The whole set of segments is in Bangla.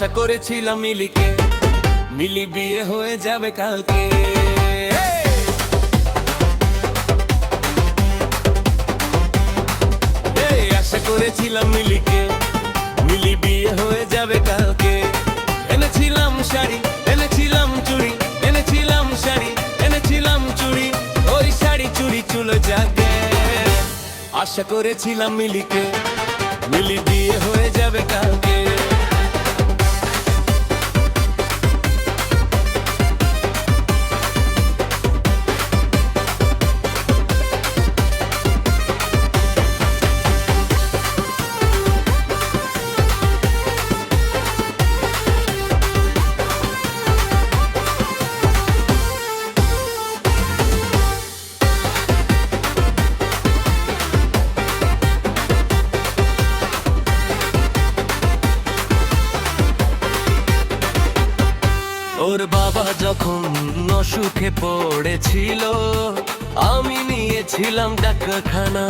আশা করেছিলাম মিলিকে, মিলি বিয়ে হয়ে যাবে কালকে। আশা করেছিলাম মিলিকে, মিলি বিয়ে হয়ে যাবে কালকে। এনেছিলাম শাড়ি, এনেছিলাম চুড়ি, এনেছিলাম শাড়ি, এনেছিলাম চুড়ি, ওই শাড়ি চুড়ি চলে যাবে। আশা করেছিলাম মিলিকে, মিলি বিয়ে হয়ে যাবে কালকে। ওর বাবা যখন অসুখে পড়েছিল, আমি নিয়েছিলাম ডাক্তারখানা।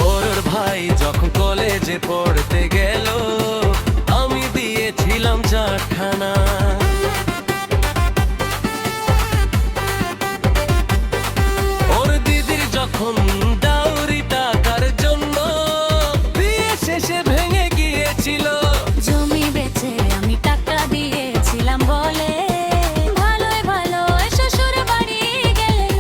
ওর ভাই যখন কলেজে পড়তে গেল, আমি দিয়েছিলাম চারখানা। ওর দিদির যখন ডাউরি টাকার জন্য বিয়ে শেষে ভেঙে গিয়েছিল, জমি বেচে আমি টাকা দিয়েছিলাম বলে ভালোই ভালো শ্বশুর বাড়ি গেল।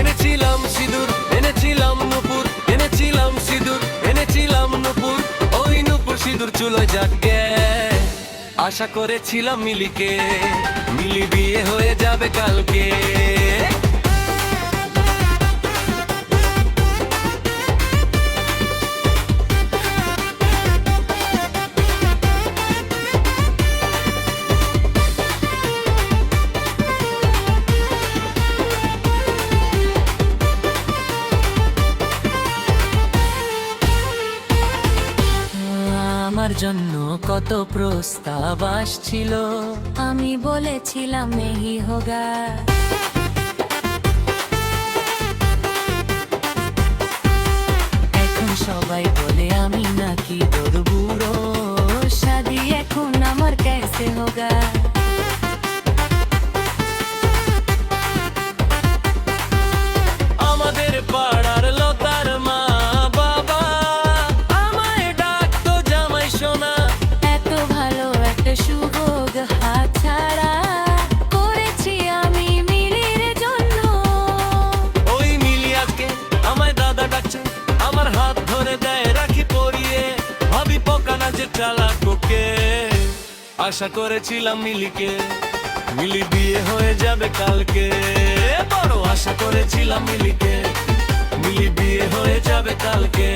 এনেছিলাম সিঁদুর, এনেছিলাম নূপুর, এনেছিলাম সিঁদুর, এনেছিলাম নূপুর, ওই নূপুর সিঁদুর চুলোয় যাকে। আশা করেছিলাম মিলিকে, মিলি বিয়ে হয়ে যাবে কালকে। আমার জন্য কত প্রস্তাব আসছিল, আমি বলেছিলাম নেহি হোগা। এখন সবাই বলে আমি নাকি তোর বুড়ো, শাদি এখন আমার कैसे হোগা। আমাদের পাড়ার লতার মা বাবা আমায় ডাকতো জামাই সোনা। এত ভালো একটা সুযোগ হাতছাড়া করেছি আমি মিলির জন্য। ওই মিলি আজকে আমায় দাদা ডাকছে, আমার হাত ধরে দেয় রাখি পরিয়ে, ভাবি পোকা না যে চালাক ওকে। আশা করেছিলাম মিলিকে, মিলি বিয়ে হয়ে যাবে কালকে। বড় আশা করেছিলাম মিলিকে, মিলি বিয়ে হয়ে যাবে কালকে।